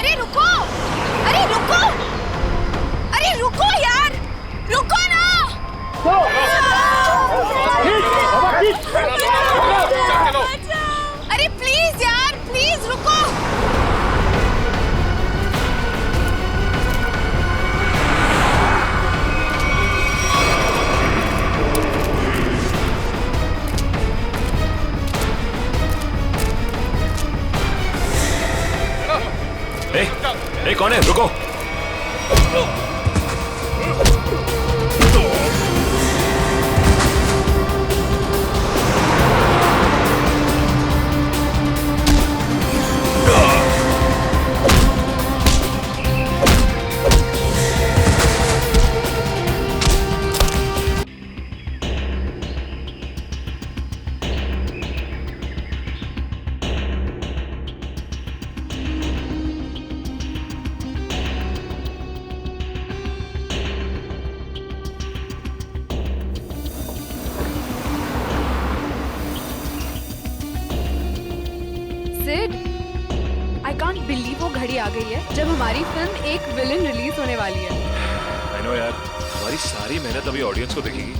अरे रुको, अरे रुको, अरे रुको यार, रुको ना। अरे प्लीज यार, प्लीज रुको। ए, कौन है? रुको। सिड, I can't believe वो घड़ी आ गई है जब हमारी फिल्म एक विलन रिलीज होने वाली है। I know यार, हमारी सारी मेहनत अभी ऑडियंस को दिखेगी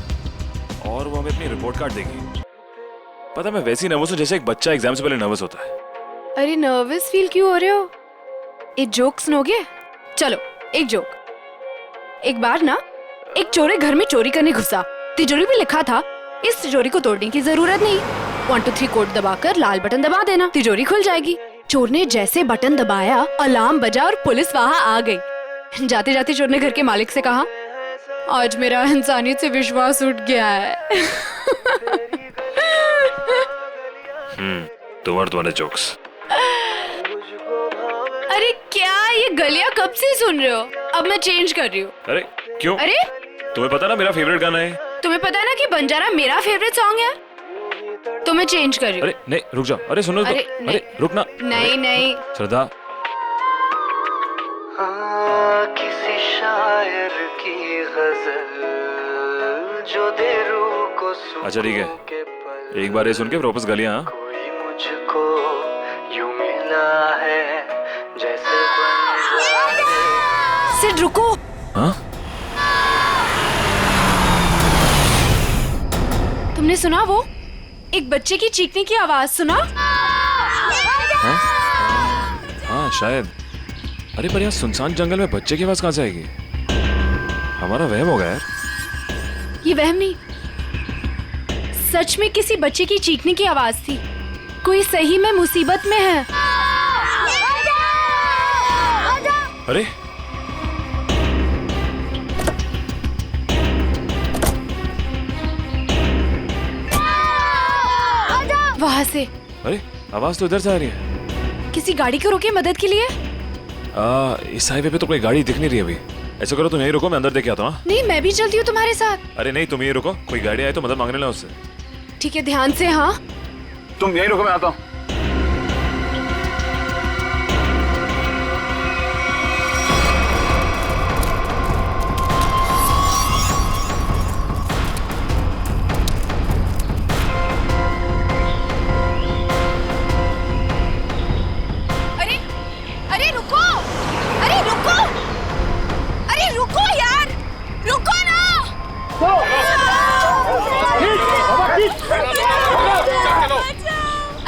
और वो हमें अपनी रिपोर्ट कार्ड देगी। पता मैं वैसी नर्वस हूँ जैसे एक बच्चा एग्जाम से पहले नर्वस होता है। अरे नर्वस फील क्यों हो रहे हो? एक जोक सुनोगे? चलो एक जोक। एक बार ना एक चोर घर में चोरी करने घुसा। तिजोरी में लिखा था इस तिजोरी को तोड़ने की जरूरत नहीं, 1 2 3 कोड दबाकर लाल बटन दबा देना, तिजोरी खुल जाएगी। चोर ने जैसे बटन दबाया, अलार्म बजा और पुलिस वहाँ आ गई। जाते जाते चोर ने घर के मालिक से कहा, आज मेरा इंसानियत से विश्वास उठ गया है। तुम्हारे जोक्स। अरे क्या ये गलियां कब से सुन रहे हो? अब मैं चेंज कर रही हूँ। अरे क्यों? अरे तुम्हें पता ना मेरा फेवरेट गाना है। तुम्हें पता है ना कि बंजारा मेरा फेवरेट सॉन्ग है, तो मैं चेंज कर रही हूँ। अरे नहीं, रुक जाओ। अरे सुनो तो। अरे रुक ना। नहीं नहीं श्रद्धा, किसी शायर की गजल जो दे रूह को अच्छा ठीक है, एक बार ये सुन के वापस गलियां। कोई मुझको यूं मिला है जैसे सिड रुको। हाँ? तुमने सुना वो एक बच्चे की चीखने की आवाज सुना? हाँ? हाँ शायद। अरे पर यहाँ सुनसान जंगल में बच्चे की आवाज कहाँ से आएगी? हमारा वहम होगा यार। ये वहम नहीं, सच में किसी बच्चे की चीखने की आवाज थी। कोई सही में मुसीबत में है। अरे वहाँ से। अरे आवाज तो इधर से आ रही है। किसी गाड़ी को रोके मदद के लिए। इस हाईवे पे तो कोई गाड़ी दिख नहीं रही अभी। ऐसा करो तुम यहीं रुको, मैं अंदर देख के आता हूँ। नहीं मैं भी चलती हूँ तुम्हारे साथ। अरे नहीं, तुम यहीं रुको, कोई गाड़ी आए तो मदद मांग लेना उससे। ठीक है, ध्यान से। हाँ तुम यहीं रुको, मैं आता हूँ।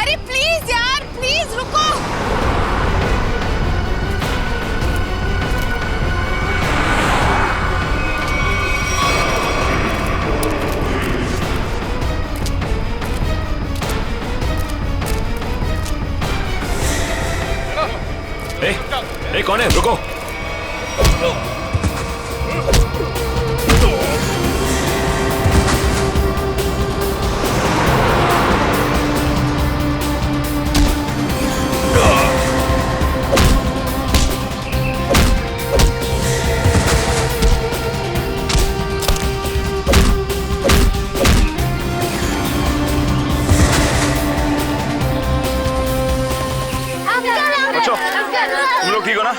अरे प्लीज यार, प्लीज रुको। ए, कौन है? रुको। तुम लोग ठीक हो ना?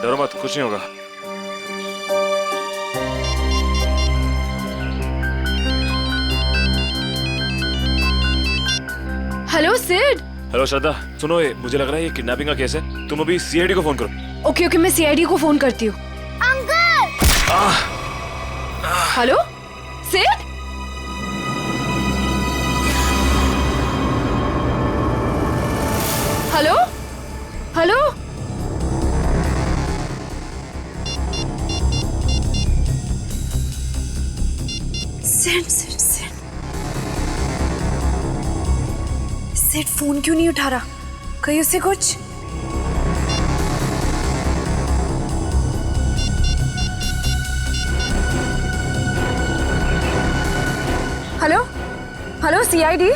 डरो मत, कुछ नहीं होगा। हेलो सिड। हेलो श्रद्धा, सुनो ये मुझे लग रहा है ये किडनैपिंग का केस है। तुम अभी सीआईडी को फोन करो। ओके ओके, मैं सीआईडी को फोन करती हूँ। Hello Sid, hello hello, Sid Sid Sid Sid phone क्यों नहीं उठा रहा? कहीं उसे कुछ? हेलो हेलो सीआईडी,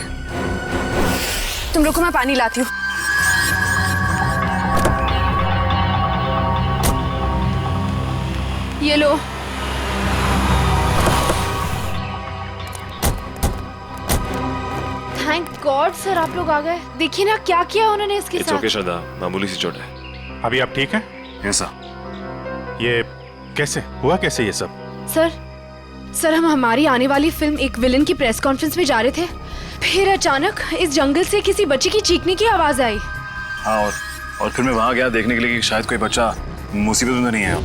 तुम रुको, मैं पानी लाती हूँ। ये लो। थैंक गॉड सर, आप लोग आ गए। देखिए ना क्या किया उन्होंने इसके इट्स साथ। ओके श्रद्धा, मामूली सी चोट है। अभी आप ठीक हैं? ऐसा ये कैसे हुआ, कैसे ये सब? सर हम हमारी आने वाली फिल्म एक विलन की प्रेस कॉन्फ्रेंस में जा रहे थे, फिर अचानक इस जंगल से किसी बच्चे की चीखने की आवाज आई। हाँ, और फिर मैं वहां गया देखने के लिए कि शायद कोई बच्चा मुसीबत में नहीं है।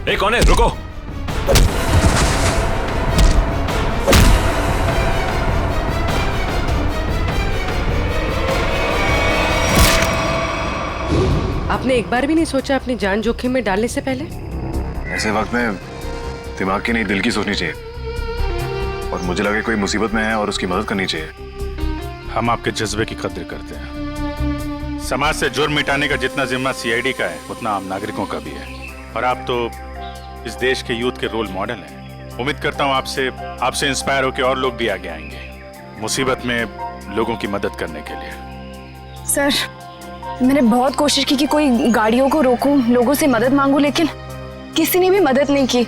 ए, कौन है? रुको। आपने एक बार भी नहीं सोचा अपनी जान जोखिम में डालने से पहले? ऐसे वक्त में दिमाग की नहीं दिल की सोचनी चाहिए, और मुझे लगे कोई मुसीबत में है और उसकी मदद करनी चाहिए। हम आपके जज्बे की कद्र करते हैं। समाज से जुर्म मिटाने का जितना जिम्मा सीआईडी का है, उतना आम नागरिकों का भी है। और आप तो इस देश के यूथ के रोल मॉडल हैं। उम्मीद करता हूँ आपसे इंस्पायर होकर और लोग भी आगे आएंगे मुसीबत में लोगों की मदद करने के लिए। सर मैंने बहुत कोशिश की कि कोई गाड़ियों को रोकूं, लोगों से मदद मांगूं, लेकिन किसी ने भी मदद नहीं की।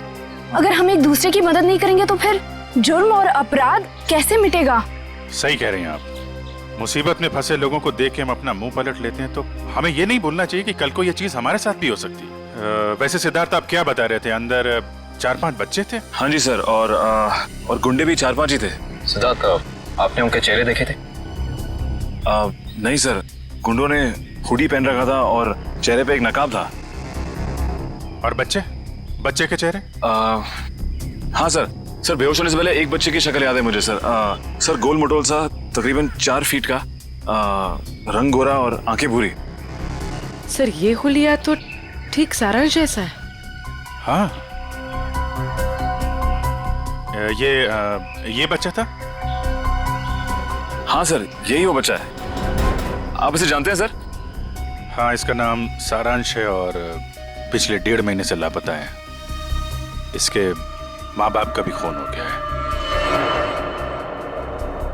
अगर हम एक दूसरे की मदद नहीं करेंगे तो फिर जुर्म और अपराध कैसे मिटेगा? सही कह रही हैं आप। मुसीबत में फंसे लोगों को देख के हम अपना मुंह पलट लेते हैं, तो हमें ये नहीं भूलना चाहिए कि कल को ये चीज हमारे साथ भी हो सकती है। वैसे सिद्धार्थ, आप क्या बता रहे थे? अंदर 4-5 बच्चे थे? हाँ जी सर, और गुंडे भी 4-5 ही थे। सिद्धार्थ, आपने उनके चेहरे देखे थे? नहीं सर, गुंडों ने हुडी पहन रखा था और चेहरे पे एक नकाब था। और बच्चे के चेहरे? हाँ सर बेहोश होने से पहले एक बच्चे की शक्ल याद है मुझे सर। सर गोल मटोल सा, तकरीबन 4 फीट का, रंग गोरा और आंखें भूरी। सर ये हुलिया तो ठीक सारांश जैसा है। हाँ, ये बच्चा था? हाँ सर, यही वो बच्चा है। आप इसे जानते हैं सर? हाँ, इसका नाम सारांश है और पिछले 1.5 महीने से लापता है। इसके माँ बाप का भी खून हो गया है।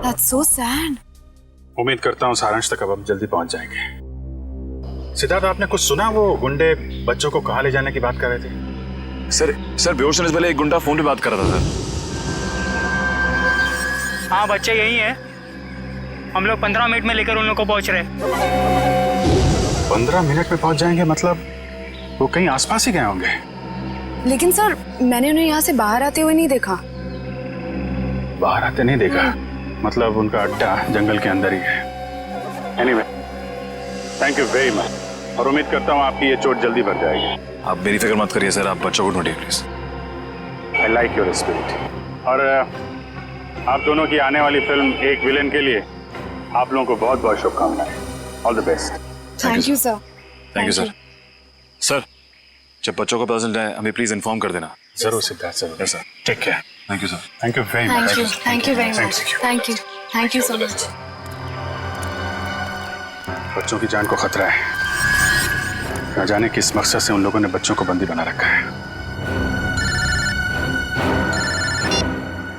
That's so sad. उम्मीद करता हूँ सारांश तक अब हम जल्दी पहुंच जाएंगे। सिद्धार्थ, आपने कुछ सुना? वो गुंडे बच्चों को कहाँ ले जाने की बात कर रहे थे? सर बेहोश होने से पहले एक गुंडा फोन पे बात कर रहा था सर। हाँ, बच्चे यही है। हम लोग 15 मिनट में लेकर उन लोग को पहुंच रहे। 15 मिनट में पहुंच जाएंगे? मतलब वो कहीं आसपास ही गए होंगे। लेकिन सर मैंने उन्हें यहाँ से बाहर आते हुए नहीं देखा। बाहर आते नहीं देखा? मतलब उनका अड्डा जंगल के अंदर ही है। Anyway, thank you very much, और उम्मीद करता हूँ आपकी ये चोट जल्दी भर जाएगी। आप मेरी फिक्र मत करिए सर, आप बच्चों को ढूंढिए please. I like your spirit. और आप दोनों की आने वाली फिल्म एक विलेन के लिए आप लोगों को बहुत बहुत शुभकामनाएं। All the best. Thank you sir. Thank you sir. Sir जब बच्चों को पता चल जाए हमें प्लीज इन्फॉर्म कर देना। जरूर सिद्धार्थ, जरूर। Yes sir. Take care. Thank you sir. Thank you very much. Thank you very much. Thank you so much. बच्चों की जान को खतरा है। न जाने किस मकसद से उन लोगों ने बच्चों को बंदी बना रखा है।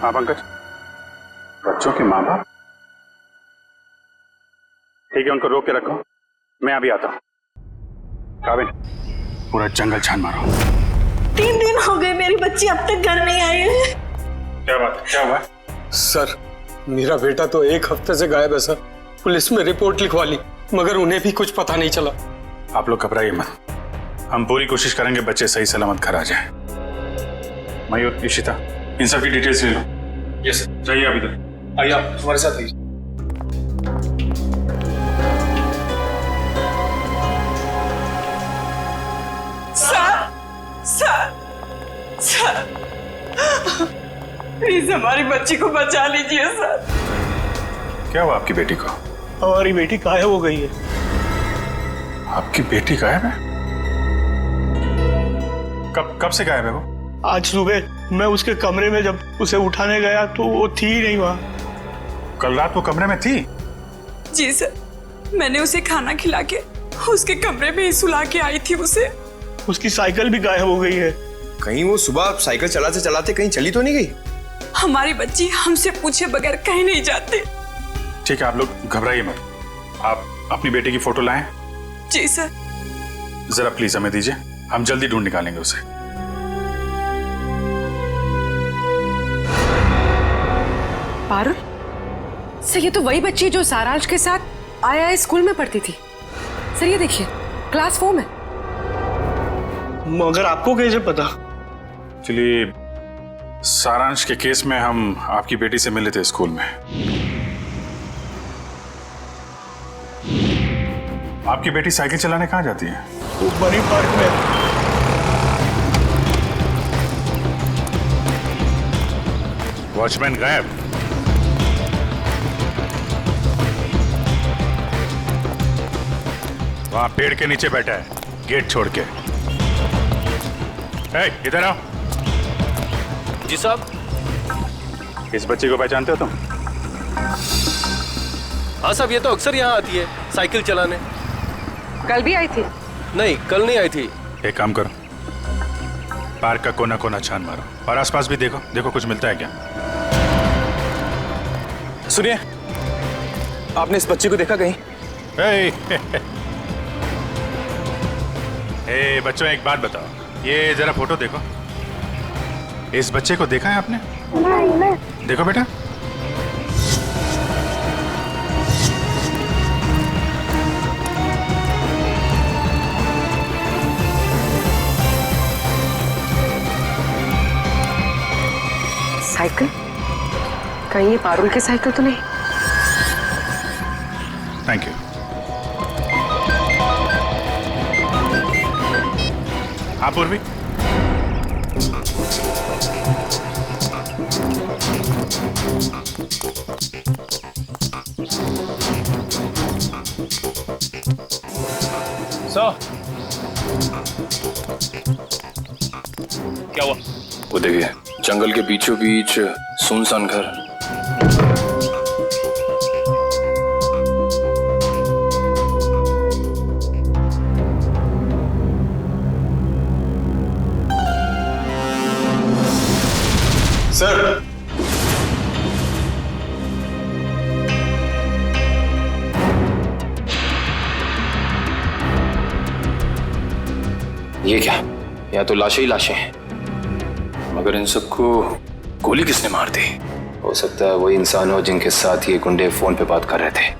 हाँ पंकज, बच्चों के माँ बाप? ठीक है, उनको रोक के रखो, मैं अभी आता हूँ। काबिल, पूरा जंगल छान मारो। 3 दिन हो गए मेरी बच्ची अब तक घर नहीं आई है। क्या बात, क्या हुआ? सर मेरा बेटा तो 1 हफ्ते से गायब है सर। पुलिस में रिपोर्ट लिखवा ली मगर उन्हें भी कुछ पता नहीं चला। आप लोग घबराइए मत, हम पूरी कोशिश करेंगे बच्चे सही सलामत घर आ जाए। मयूर, इशिता, इन सब की डिटेल्स ले लो। Yes sir. जाइए आप इधर। आइए आप हमारे साथ आइए। प्लीज हमारी बच्ची को बचा लीजिए सर। क्या हुआ आपकी बेटी को? हमारी बेटी गायब हो गई है। आपकी बेटी गायब है? कब से गायब है वो? आज सुबह मैं उसके कमरे में जब उसे उठाने गया तो वो थी ही नहीं वहाँ। कल रात वो कमरे में थी? जी सर, मैंने उसे खाना खिला के उसके कमरे में ही सुला के आई थी उसे। उसकी साइकिल भी गायब हो गई है। कहीं वो सुबह साइकिल चलाते चलाते कहीं चली तो नहीं गई? हमारी बच्ची हमसे पूछे बगैर कहीं नहीं जाती। ठीक है, आप लोग घबराइए मत। आप अपनी बेटी की फोटो लाएं। जी सर। जरा प्लीज हमें दीजिए, हम जल्दी ढूंढ निकालेंगे उसे। पारुल, सर ये तो वही बच्ची जो सारांश के साथ आया स्कूल में पढ़ती थी। सर ये देखिए, क्लास 4 में। मगर आपको कैसे पता? चलिए, सारांश के केस में हम आपकी बेटी से मिले थे स्कूल में। आपकी बेटी साइकिल चलाने कहाँ जाती है? वो बनी पार्क में। वॉचमैन गायब। वहां पेड़ के नीचे बैठा है, गेट छोड़ के। इधर आओ। जी साहब। इस बच्चे को पहचानते हो तुम? हाँ साहब, ये तो अक्सर यहाँ आती है साइकिल चलाने। कल भी आई थी? नहीं, कल नहीं आई थी। एक काम करो, पार्क का कोना कोना छान मारो और आसपास भी देखो, देखो कुछ मिलता है क्या। सुनिए, आपने इस बच्ची को देखा कहीं? ए बच्चों, एक बात बताओ, ये जरा फोटो देखो। इस बच्चे को देखा है आपने? नहीं। देखो बेटा। साइकिल? कहीं ये पारुल की साइकिल तो नहीं? Thank you. हाँ पूर्वी, क्या हुआ? वो देखिए, जंगल के बीचों बीच सुनसान घर। सर, ये क्या? या तो लाशें ही लाशें हैं, मगर इन सबको गोली किसने मार दी? हो सकता है वही इंसान हो जिनके साथ ये गुंडे फोन पे बात कर रहे थे।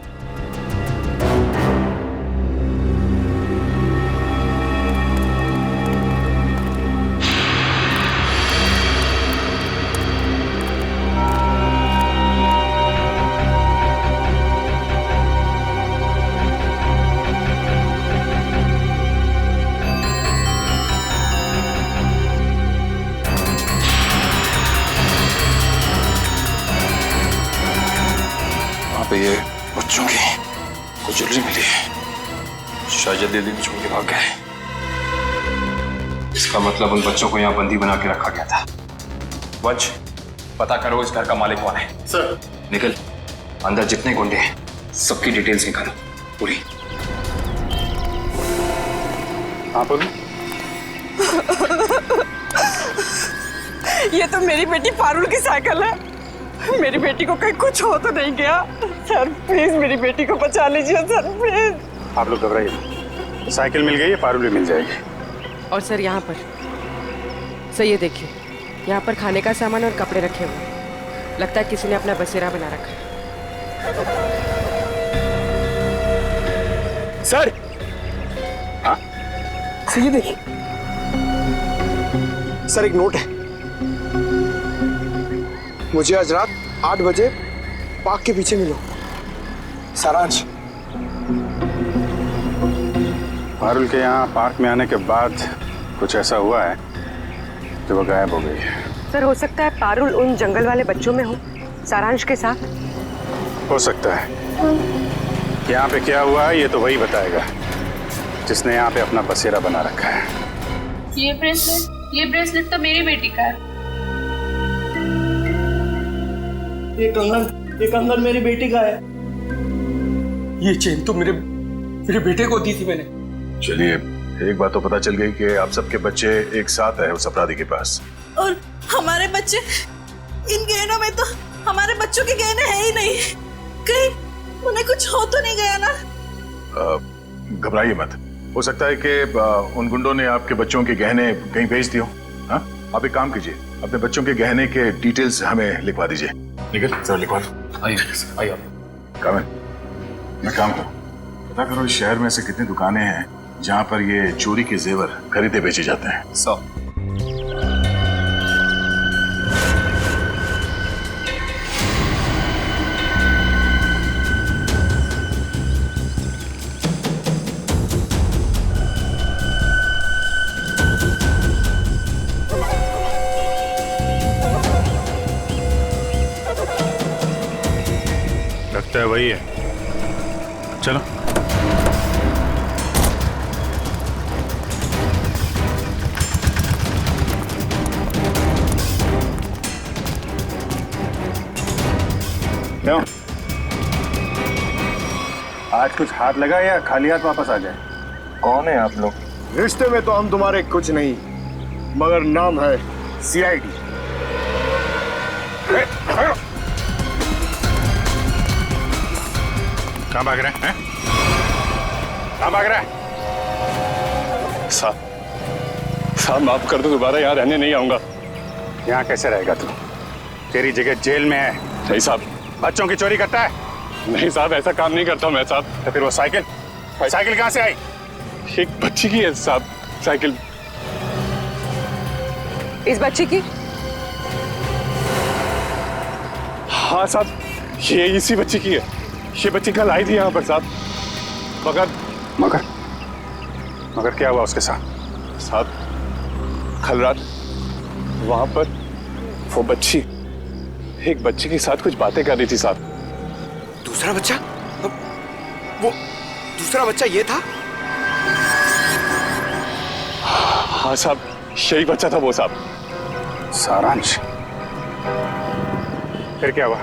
पे ये बच्चों की कुछ ज्वेलरी मिली है, शायद दिल्ली में छोड़ के भाग गए। इसका मतलब उन बच्चों को यहाँ बंदी बना के रखा गया था। वंश, पता करो इस घर का मालिक कौन है। सर। निकल, अंदर जितने गुंडे हैं सबकी डिटेल्स निकालो पूरी। हाँ पूरी। ये तो मेरी बेटी पारुल की साइकिल है। मेरी बेटी को कहीं कुछ हो तो नहीं गया? सर प्लीज मेरी बेटी को बचा लीजिए सर, प्लीज। आप लोग घबराइए, साइकिल मिल गई है, पारुल भी मिल जाएगी। और सर यहाँ पर, सर ये देखिए, यहाँ पर खाने का सामान और कपड़े रखे हुए हैं। लगता है किसी ने अपना बसेरा बना रखा है। सर, हाँ? सर ये देखिए, सर एक नोट है। मुझे आज रात 8 बजे पार्क के पीछे मिलो। सारांश। पारुल के यहाँ पार्क में आने के बाद कुछ ऐसा हुआ है कि वो गायब हो गई है। सर हो सकता है पारुल उन जंगल वाले बच्चों में हो, सारांश के साथ। हो सकता है। यहाँ पे क्या हुआ है ये तो वही बताएगा जिसने यहाँ पे अपना बसेरा बना रखा है। ये ब्रेसलेट तो मेरी बेटी का है। ये कंगन मेरी बेटी का है। ये चेन तो मेरे बेटे को दी थी मैंने। चलिए, एक बात तो पता चल गई कि आप सबके बच्चे एक साथ है उस अपराधी के पास। और हमारे बच्चे, इन गहनों में तो हमारे बच्चों के गहने हैं ही नहीं। कहीं उन्हें कुछ हो तो नहीं गया ना? घबराइए मत, हो सकता है कि उन गुंडों ने आपके बच्चों के गहने कहीं भेज दिए हो। हाँ, आप एक काम कीजिए, अपने बच्चों के गहने के डिटेल्स हमें लिखवा दीजिए। निकल सर, लिखवा दो। आइए काम मैं काम करो, पता करो इस शहर में से कितनी दुकानें हैं जहाँ पर ये चोरी के जेवर खरीदे बेचे जाते हैं। 100। लगता है वही है। चलो। क्यों? आज कुछ हाथ लगा या खाली हाथ वापस आ जाए? कौन है आप लोग? रिश्ते में तो हम तुम्हारे कुछ नहीं, मगर नाम है CID। कहाँ भाग रहे हैं? कहाँ भाग रहा है? साहब माफ कर दो, दोबारा यहाँ रहने नहीं आऊंगा। यहाँ कैसे रहेगा तू? तेरी जगह जेल में है। नहीं साहब। बच्चों की चोरी करता है? नहीं साहब, ऐसा काम नहीं करता मैं साहब। तो फिर वो साइकिल कहाँ से आई? एक बच्ची की है साहब साइकिल। इस बच्ची की? हाँ साहब, ये इसी बच्ची की है। ये बच्ची कल आई थी यहाँ पर साहब, मगर क्या हुआ उसके साथ? साहब कल रात वहां पर वो बच्ची एक बच्चे के साथ कुछ बातें कर रही थी साहब। दूसरा बच्चा? वो दूसरा बच्चा ये था? हाँ साहब, यही बच्चा था वो साहब। सारांश। फिर क्या हुआ?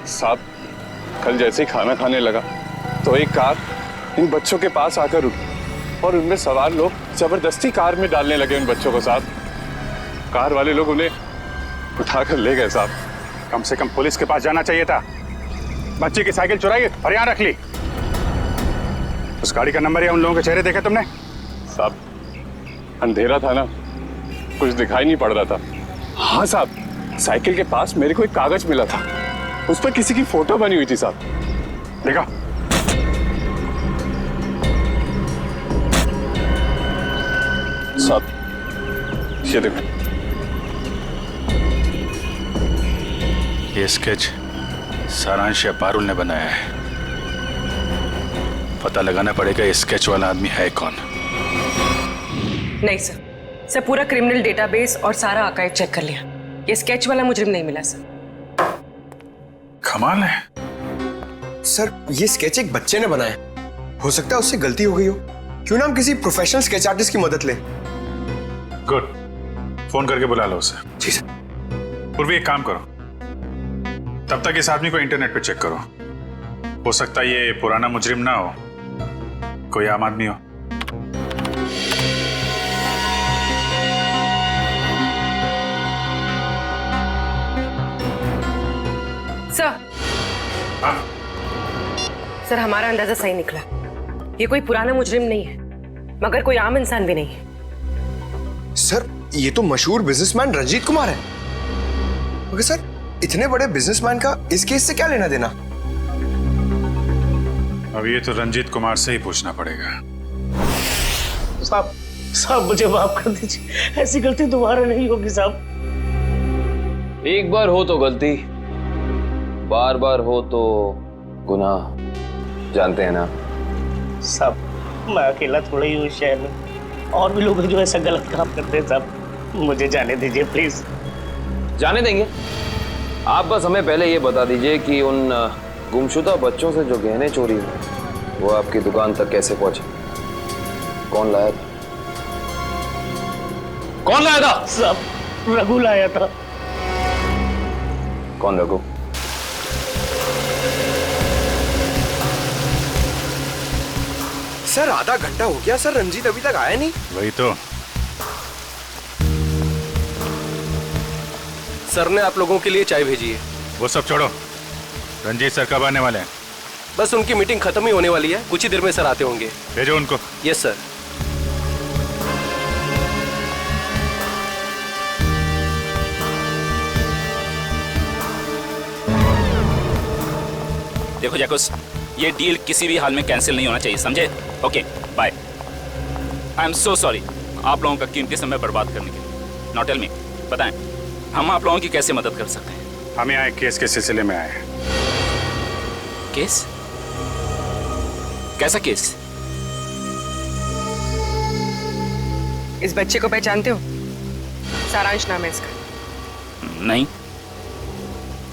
साहब कल जैसे ही खाना खाने लगा तो एक कार इन बच्चों के पास आकर रुकी और उनमें सवार लोग जबरदस्ती कार में डालने लगे उन बच्चों को साहब। कार वाले लोग उन्हें उठाकर ले गए साहब। कम से कम पुलिस के पास जाना चाहिए था। बच्ची की साइकिल चुराई और यहाँ रख ली। उस गाड़ी का नंबर या उन लोगों के चेहरे देखे तुमने? साहब अंधेरा था ना, कुछ दिखाई नहीं पड़ रहा था। हाँ साहब, साइकिल के पास मेरे को एक कागज मिला था, उस पर किसी की फोटो बनी हुई थी साहब। देखा? साहब ये देखो, ये स्केच सारांश या पारुल ने बनाया है। पता लगाना पड़ेगा ये स्केच वाला आदमी है कौन। नहीं सर पूरा क्रिमिनल डेटाबेस और सारा आर्काइव चेक कर लिया, ये स्केच वाला मुजरिम नहीं मिला सर। कमाल है। सर ये स्केच एक बच्चे ने बनाया, हो सकता है उससे गलती हो गई हो। क्यों ना हम किसी प्रोफेशनल स्केच आर्टिस्ट की मदद लें। गुड, फोन करके बुला लो उसे। जी सर। पूर्वी एक काम करो, तब तक इस आदमी को इंटरनेट पे चेक करो। हो सकता है ये पुराना मुजरिम ना हो, कोई आम आदमी हो। सर हमारा अंदाजा सही निकला, ये कोई पुराना मुजरिम नहीं है, मगर कोई आम इंसान भी नहीं है। सर ये तो मशहूर बिजनेसमैन रंजीत कुमार है। मगर सर इतने बड़े बिजनेसमैन का इस केस से क्या लेना देना? अब ये तो रंजीत कुमार से ही पूछना पड़ेगा। साहब मुझे माफ कर दीजिए, ऐसी गलती दोबारा नहीं होगी साहब। एक बार हो तो गलती, बार बार हो तो गुनाह, जानते हैं ना? सब मैं अकेला थोड़ा ही हूँ इस शहर में, और भी लोग हैं जो ऐसा गलत काम करते हैं साहब। मुझे जाने दीजिए प्लीज। जाने देंगे। आप बस हमें पहले ये बता दीजिए कि उन गुमशुदा बच्चों से जो गहने चोरी हुए वो आपकी दुकान तक कैसे पहुंचे? कौन लाया था? कौन लाया था? सब रघु लाया था। कौन रघु? सर आधा घंटा हो गया सर, रंजीत अभी तक आया नहीं। वही तो। सर ने आप लोगों के लिए चाय भेजी है। वो सब छोड़ो, रंजीत सर कब आने वाले हैं? बस उनकी मीटिंग खत्म ही होने वाली है, कुछ ही देर में सर आते होंगे। भेजो उनको। Yes sir. देखो जैकुस, ये डील किसी भी हाल में कैंसिल नहीं होना चाहिए, समझे? Okay bye. I am so sorry आप लोगों का कीमती समय बर्बाद करने के लिए। नाउ टेल मी, बताएं हम आप लोगों की कैसे मदद कर सकते हैं? हम यहाँ एक केस के सिलसिले में आए हैं। केस? कैसा केस? इस बच्चे को पहचानते हो? सारांश नाम है इसका। नहीं,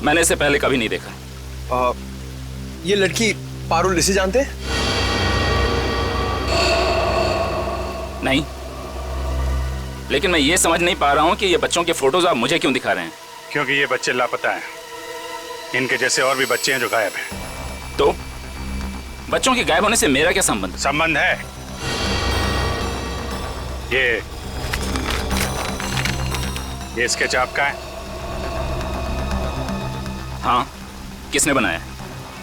मैंने इसे पहले कभी नहीं देखा। ये लड़की पारुल, इसे जानते हैं? नहीं, लेकिन मैं ये समझ नहीं पा रहा हूँ कि ये बच्चों के फोटोज आप मुझे क्यों दिखा रहे हैं? क्योंकि ये बच्चे लापता हैं। इनके जैसे और भी बच्चे हैं जो गायब हैं। तो बच्चों के गायब होने से मेरा क्या संबंध? संबंध है। ये स्केच आपका है? हाँ, किसने बनाया?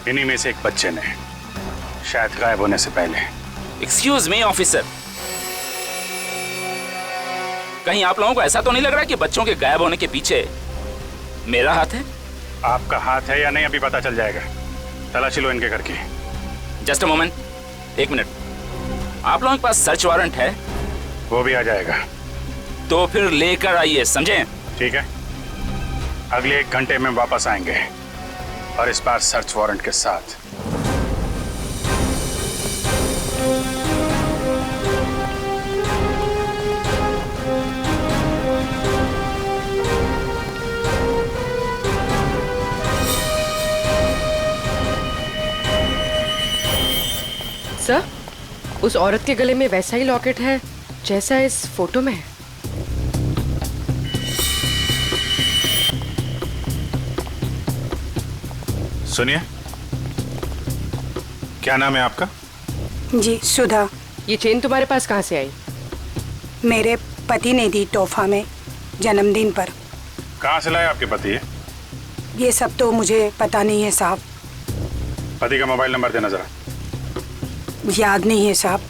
इन्हीं में से एक बच्चे ने, शायद गायब होने से पहले। एक्सक्यूज मी ऑफिसर, कहीं आप लोगों को ऐसा तो नहीं लग रहा कि बच्चों के गायब होने के पीछे मेरा हाथ है? आपका हाथ है या नहीं अभी पता चल जाएगा। तलाशी लो इनके घर की। जस्ट अ मोमेंट, एक मिनट। आप लोगों के पास सर्च वारंट है? वो भी आ जाएगा। तो फिर लेकर आइए, समझे? ठीक है, अगले 1 घंटे में वापस आएंगे, और इस बार सर्च वारंट के साथ। सर, उस औरत के गले में वैसा ही लॉकेट है जैसा इस फोटो में है। सुनिए, क्या नाम है आपका? जी सुधा। ये चेन तुम्हारे पास कहाँ से आई? मेरे पति ने दी तोहफा में जन्मदिन पर। कहाँ से लाए आपके पति? ये सब तो मुझे पता नहीं है साहब। पति का मोबाइल नंबर देना जरा। याद नहीं है साहब।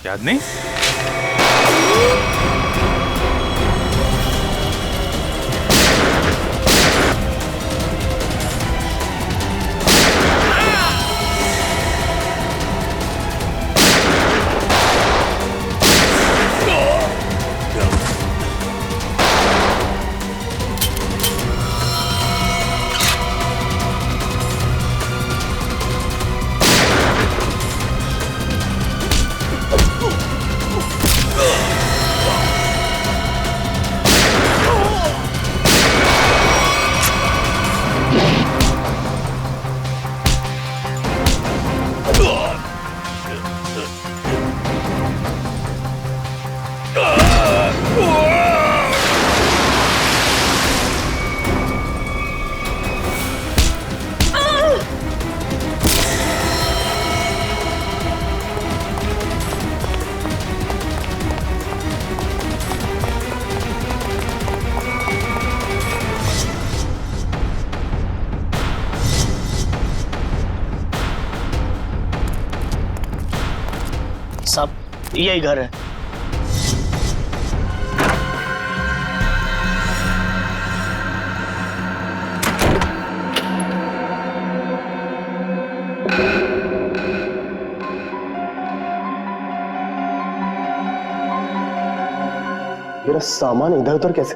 याद नहीं? सब यही घर है। मेरा सामान इधर उधर कैसे?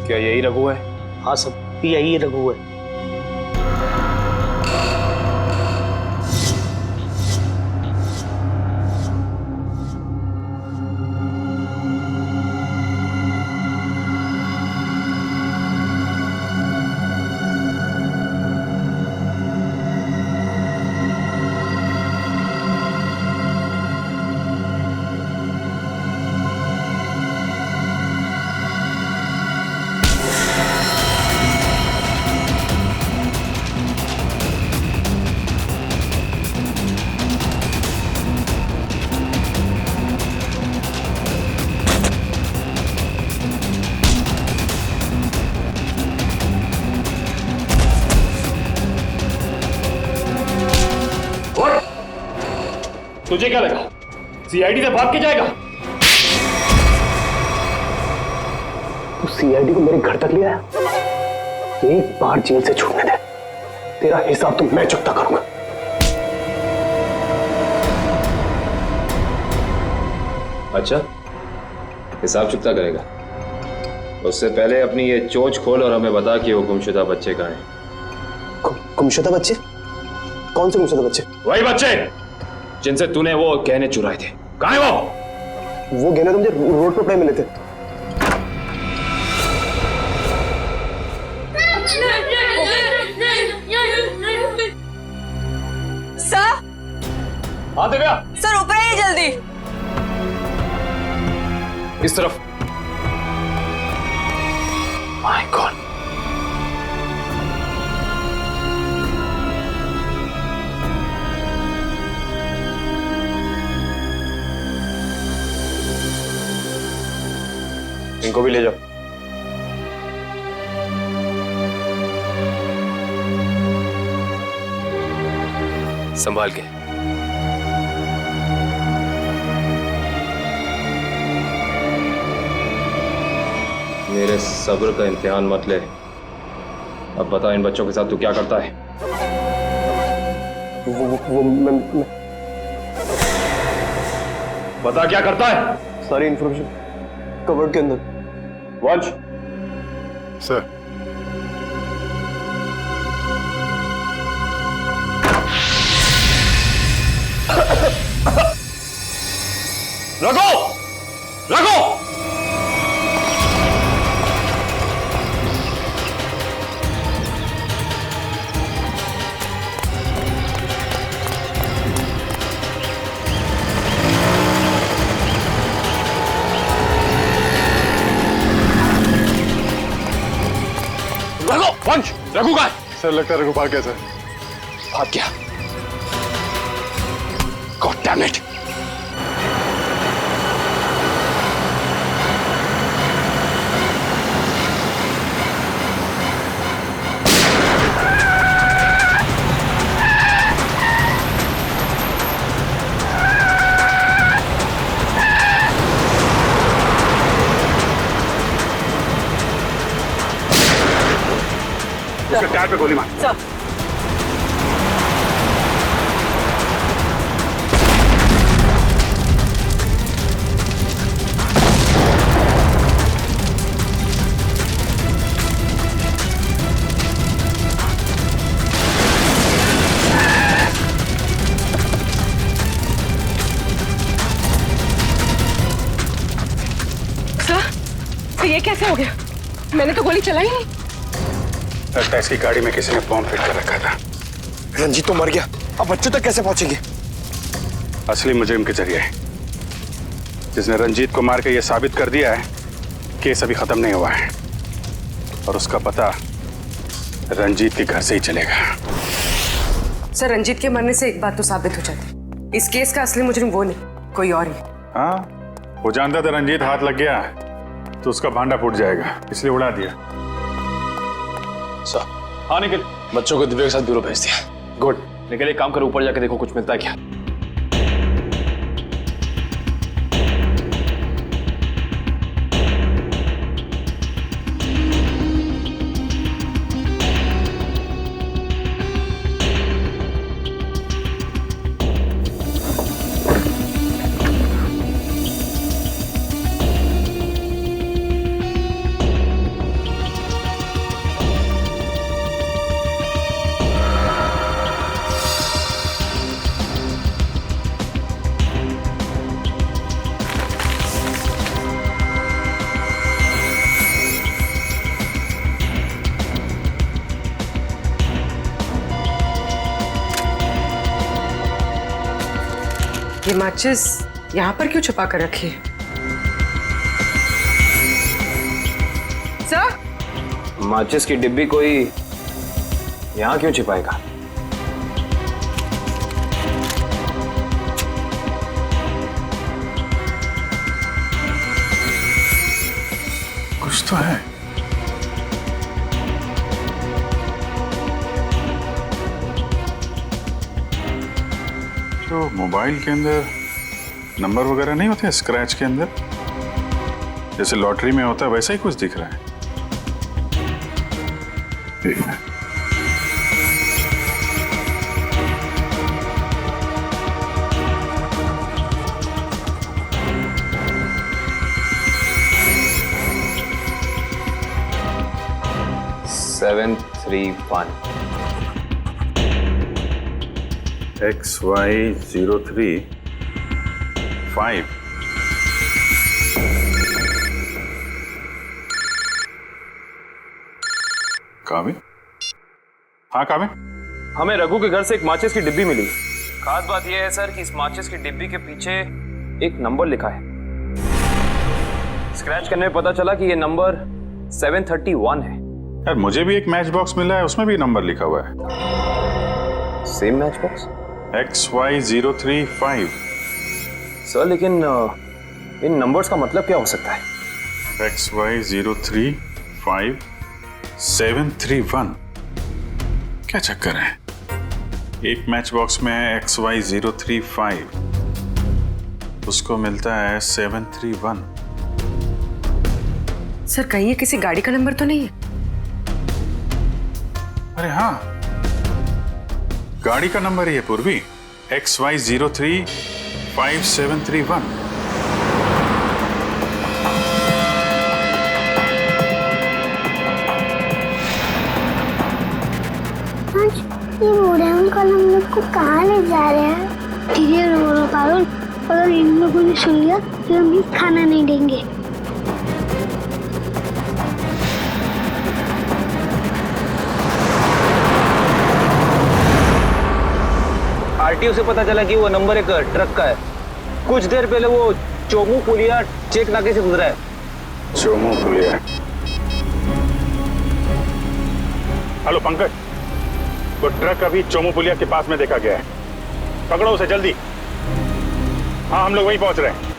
क्या यही रघु है? हाँ सब यही रघु है। तुझे क्या लगा सीआईडी से भाग के जाएगा? तू सीआईडी को मेरे घर तक ले आया? एक बार जेल से छूटने दे, तेरा हिसाब तो मैं चुकता करूंगा। अच्छा, हिसाब चुकता करेगा? उससे पहले अपनी ये चोंच खोल और हमें बता कि वो गुमशुदा बच्चे कहाँ हैं। गुमशुदा बच्चे? कौन से गुमशुदा बच्चे? वही बच्चे जिनसे तूने वो गहने चुराए थे। कहाँ है वो? वो गहने तो मुझे रोड पर पड़े मिले थे। सर, हाँ दिव्या, सर ऊपर आइए जल्दी। इस तरफ। माय गॉड, इनको भी ले जाओ। संभाल के। मेरे सब्र का इम्तिहान मत ले। अब बता, इन बच्चों के साथ तू क्या करता है? मैं बता क्या करता है? सारी इंफॉर्मेशन कवर्ड के अंदर। वंश। सर। रघु! रघु! वंश, रघु कहाँ है? सर लगता है रघु भाग गया सर। भाग गया? God damn it! टायर पे गोली मार। सर। तो ये कैसे हो गया? मैंने तो गोली चलाई नहीं। लगता है इसकी गाड़ी में किसी ने बॉम्ब फिट कर रखा था। रंजीत तो मर गया, अब बच्चों तक कैसे पहुंचेंगे? असली मुजरिम के जरिए, जिसने रंजीत को मार के यह साबित कर दिया है केस अभी खत्म नहीं हुआ है और उसका पता रंजीत के घर से ही चलेगा। सर, रंजीत के मरने से एक बात तो साबित हो जाती, इस केस का असली मुजरिम वो नहीं, कोई और ही। हाँ, वो जानता था रंजीत हाथ लग गया तो उसका भांडा फूट जाएगा, इसलिए उड़ा दिया। सर। हाँ निखिल, बच्चों को दिव्या के साथ ब्यूरो भेज दिया। गुड। निखिल एक काम करो, ऊपर जाके देखो कुछ मिलता है क्या। ये माचिस यहाँ पर क्यों छुपा कर रखी है? सर, माचिस की डिब्बी कोई यहाँ क्यों छिपाएगा? कुछ तो है। जो मोबाइल के अंदर नंबर वगैरह नहीं होते स्क्रैच के अंदर, जैसे लॉटरी में होता है वैसा ही कुछ दिख रहा है। ठीक है। सेवन 3-1 XY035 काबिल? हाँ काबिल? हमें रघु के घर से एक माचिस की डिब्बी मिली। खास बात यह है सर कि इस माचिस की डिब्बी के पीछे एक नंबर लिखा है। स्क्रैच करने में पता चला कि यह नंबर 731 है। यार मुझे भी एक मैच बॉक्स मिला है, उसमें भी नंबर लिखा हुआ है। Same match box? XY035। Sir लेकिन इन नंबर्स का मतलब क्या हो सकता है? XY035 731। क्या चक्कर है? एक मैच बॉक्स में है XY035, उसको मिलता है 731। सर कहीं ये किसी गाड़ी का नंबर तो नहीं है? अरे हाँ, गाड़ी का नंबर ही है पूर्वी, XY035 ये बूढ़े अंकल हम लोग को कहाँ ले जा रहे हैं? धीरे रो पारुल, अगर इन लोगों ने सुन लिया तो हम खाना नहीं देंगे। आरटीओ से पता चला कि वो नंबर एक ट्रक का है। कुछ देर पहले वो चोमू पुलिया चेक नाके से गुजरा है। चोमू पुलिया? हेलो पंकज, वो ट्रक अभी चोमू पुलिया के पास में देखा गया है। पकड़ो उसे जल्दी। हाँ हम लोग वहीं पहुंच रहे हैं।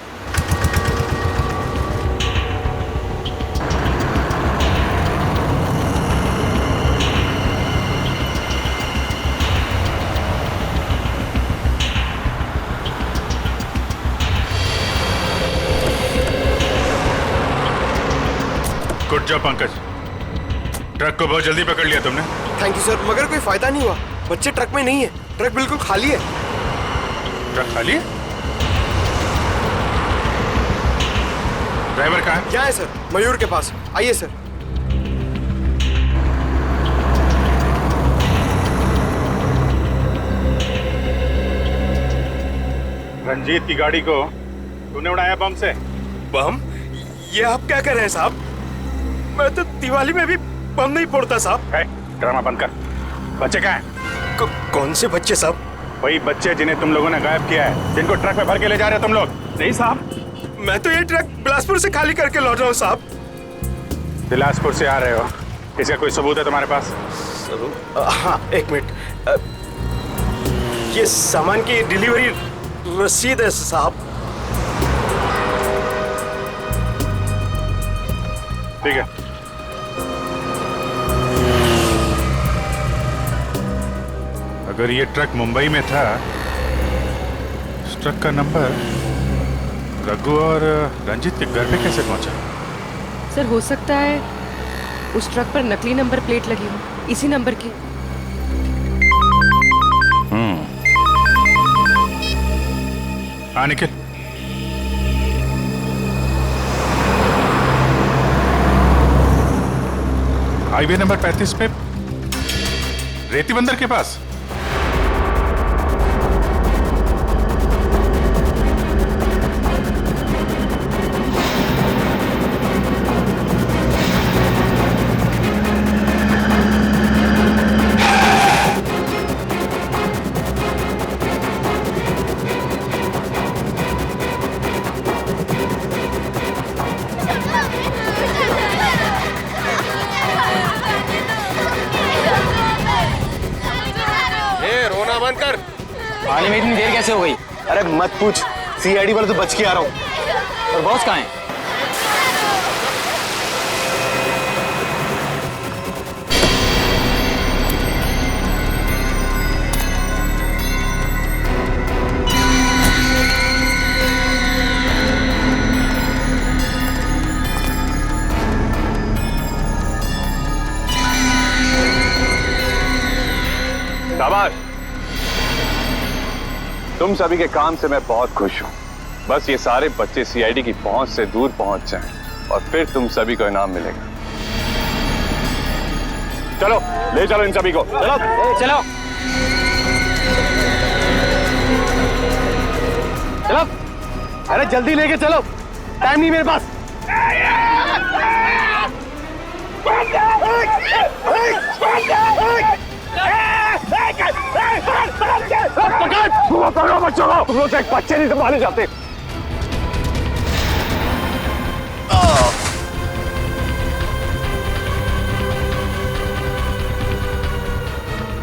गुड जॉब पंकज, ट्रक को बहुत जल्दी पकड़ लिया तुमने। थैंक यू सर, मगर कोई फायदा नहीं हुआ। बच्चे ट्रक में नहीं है, ट्रक बिल्कुल खाली है। ट्रक खाली है? ड्राइवर कहाँ है? क्या है सर? मयूर के पास। आइए सर। रंजीत की गाड़ी को तूने उड़ाया बम से? बम? ये आप क्या कर रहे हैं साहब? मैं तो दिवाली में भी बम नहीं फोड़ता साहब। ड्रामा बंद कर। बच्चे कहाँ हैं? कौन से बच्चे साहब? वही बच्चे जिन्हें तुम लोगों ने गायब किया है, जिनको ट्रक में भर के ले जा रहे हो तुम लोग। नहीं साहब, मैं तो ये ट्रक बिलासपुर से खाली करके लौट रहा हूँ साहब। बिलासपुर से आ रहे हो? इसका कोई सबूत है तुम्हारे पास? हाँ एक मिनट, ये सामान की डिलीवरी रसीद है साहब। ठीक है। अगर ये ट्रक मुंबई में था, इस ट्रक का नंबर रघु और रंजीत के घर पे कैसे पहुंचा? सर हो सकता है उस ट्रक पर नकली नंबर प्लेट लगी हो, इसी नंबर की। हाँ निखिल, हाईवे नंबर 35 पे रेती बंदर के पास। बंद कर। पानी में इतनी देर कैसे हो गई? अरे मत पूछ, सीआईडी वाले तो बच के आ रहा हूँ। और बॉस कहाँ है? शाबाश, तुम सभी के काम से मैं बहुत खुश हूं। बस ये सारे बच्चे सीआईडी की पहुंच से दूर पहुंच जाएं और फिर तुम सभी को इनाम मिलेगा। चलो ले चलो इन सभी को, चलो चलो चलो, अरे जल्दी लेके चलो, टाइम नहीं मेरे पास। पकड़ो बच्चों को, तुम लोग एक बच्चे नहीं संभाले जाते।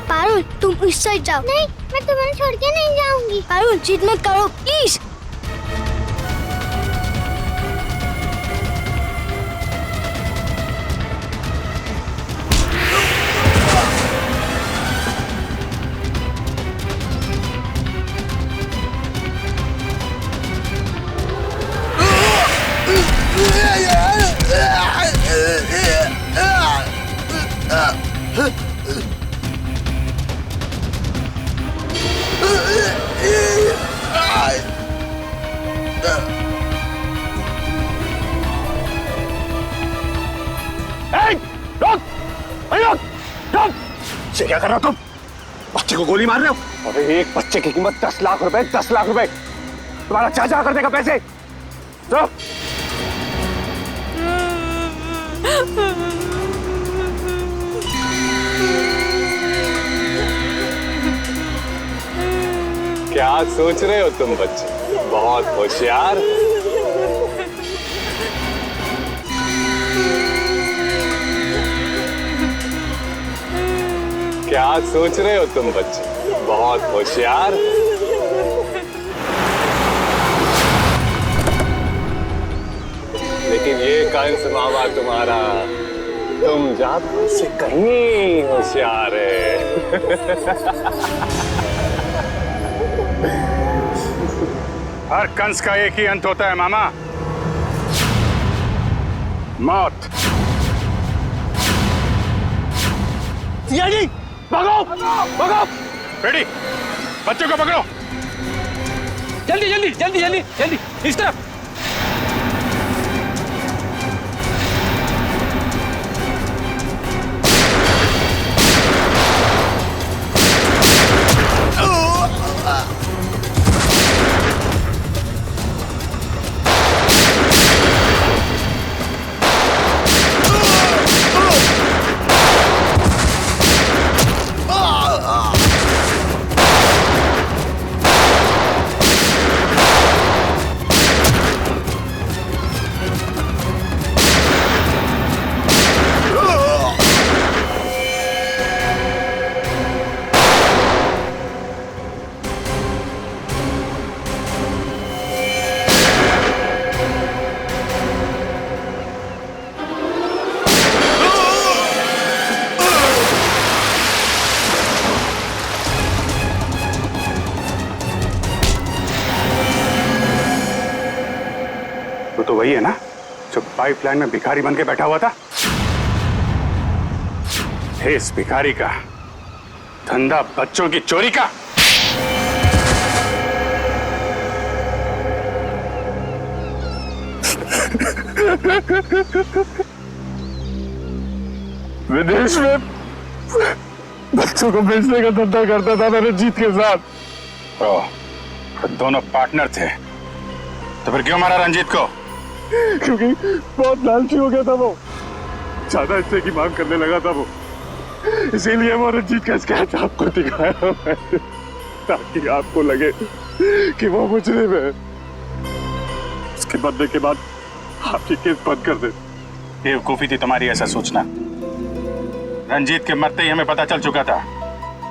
पारुल तुम इस साइड जाओ। नहीं, मैं तुम्हें छोड़ के नहीं जाऊंगी। पारुल जिद मत करो प्लीज। क्या कर रहे हो तुम? बच्चे को गोली मार रहे हो? अरे एक बच्चे की कीमत 10 लाख रुपए, 10 लाख रुपए। तुम्हारा चाचा कर देगा पैसे। तो क्या सोच रहे हो तुम बच्चे? बहुत होशियार। क्या सोच रहे हो तुम बच्चे? बहुत होशियार। लेकिन ये कंस मामा तुम्हारा, तुम ज्यादा से कहीं होशियार है। हर कंस का एक ही अंत होता है मामा, मौत। सीआईडी भागो, भागो। बेटी, बच्चों को पकड़ो। जल्दी जल्दी जल्दी जल्दी जल्दी इस तरफ। तो वही है ना जो पाइपलाइन में भिखारी बन के बैठा हुआ था? इस भिखारी का धंधा बच्चों की चोरी का। विदेश में बच्चों को बेचने का धंधा करता था मैंने जीत के साथ। तो दोनों पार्टनर थे, तो फिर क्यों मारा रंजीत को? क्योंकि बहुत लालची हो गया था वो, ज्यादा हिस्से की मांग करने लगा था वो, इसीलिए वो रंजीत का स्केच आपको दिखाया मैंने, ताकि आपको लगे कि वो मुजरिम है। उसके बदले के बाद आपकी केस बंद कर दे। बेवकूफी थी तुम्हारी ऐसा सोचना। रंजीत के मरते ही हमें पता चल चुका था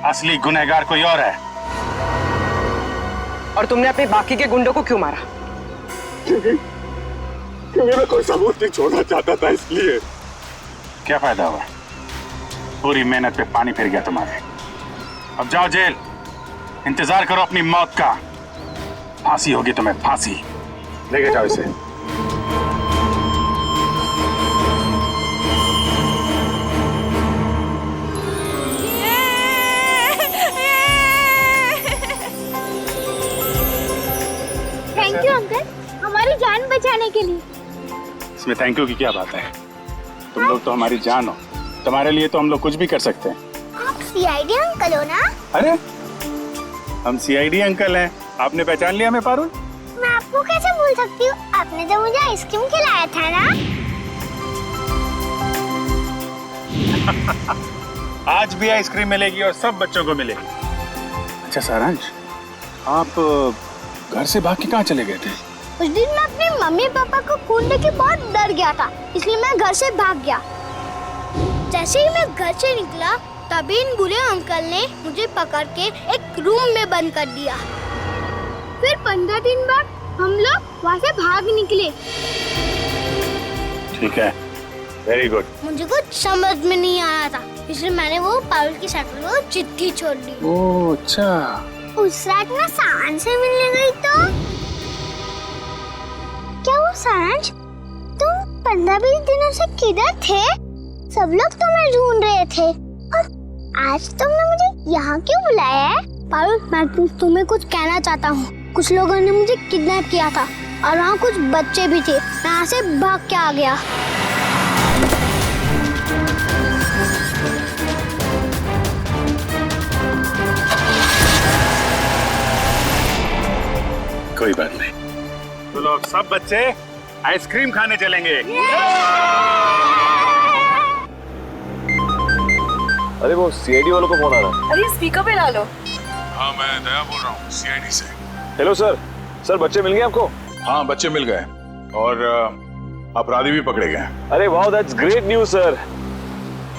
असली गुनहगार कोई और है। और तुमने अपने बाकी के गुंडों को क्यों मारा? क्योंकि मैं कोई सबूत नहीं छोड़ना चाहता था, इसलिए। क्या फायदा हुआ? पूरी मेहनत पे पानी फिर गया तुम्हारे। अब जाओ जेल, इंतजार करो अपनी मौत का। फांसी होगी तुम्हें, फांसी। लेके जाओ इसे। थैंक यू अंकल, हमारी जान बचाने के लिए। इसमें थैंक यू की क्या बात है? तुम लोग तो हमारी जान हो, तुम्हारे लिए तो हम लोग कुछ भी कर सकते हैं। आप सीआईडी अंकल हो ना? अरे हम सीआईडी अंकल हैं, आपने पहचान लिया हमें पारुल? मैं आपको कैसे भूल सकती हूँ, आपने तो मुझे आइसक्रीम खिलाया था ना। आज भी आइसक्रीम मिलेगी और सब बच्चों को मिलेगी। अच्छा सारांश, आप घर से भाग के कहाँ चले गए थे? उस दिन मैं अपने मम्मी पापा को खून देख के बहुत डर गया था, इसलिए मैं घर से भाग गया। जैसे ही मैं घर से निकला तभी इन बुरे अंकल ने मुझे पकड़ के एक रूम में बंद कर दिया। फिर 15 दिन बाद हम लोग वहाँ से भाग निकले। ठीक है, वेरी गुड। मुझे कुछ समझ में नहीं आया था, इसलिए मैंने वो पारुल की साइकिल को चिट्ठी छोड़ दी। ओह अच्छा। उस रात मैं सारांश से मिलने गई तो क्या वो सारांश, तुम 15-20 दिनों से किधर थे? सब लोग तुम्हें ढूंढ रहे थे और आज तुमने मुझे यहाँ क्यों बुलाया है? पारुल, मैं तुम्हें कुछ कहना चाहता हूँ। कुछ लोगों ने मुझे किडनैप किया था और वहाँ कुछ बच्चे भी थे। मैं यहाँ से भाग के आ गया। कोई बात नहीं, तो लोग सब बच्चे आइसक्रीम खाने चलेंगे। अरे वो सीआईडी वालों को फोन आ रहा है। अरे स्पीकर पे ला लो। हाँ मैं दया बोल रहा हूँ सीआईडी से। Hello sir. सर बच्चे मिल गए आपको? हाँ बच्चे मिल गए और अपराधी भी पकड़े गए। अरे वाह, that's great news sir.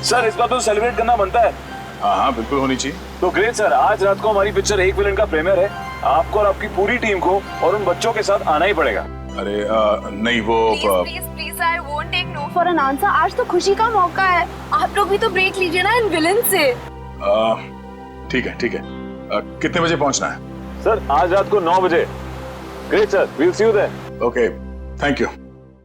Sir इस बात तो सेलिब्रेट करना बनता है। हाँ हाँ बिल्कुल होनी चाहिए। तो ग्रेट सर, आज रात को हमारी पिक्चर एक विलन का प्रीमियर है। आपको और आपकी पूरी टीम को और उन बच्चों के साथ आना ही पड़ेगा। अरे नहीं वो please I won't take no for an answer. आज तो खुशी का मौका है, आप लोग भी तो ब्रेक लीजिए ना इन विलन से। ठीक है ठीक है। कितने बजे पहुंचना है? सर आज रात को 9 बजे। Great sir, we'll see you there. Okay, thank you.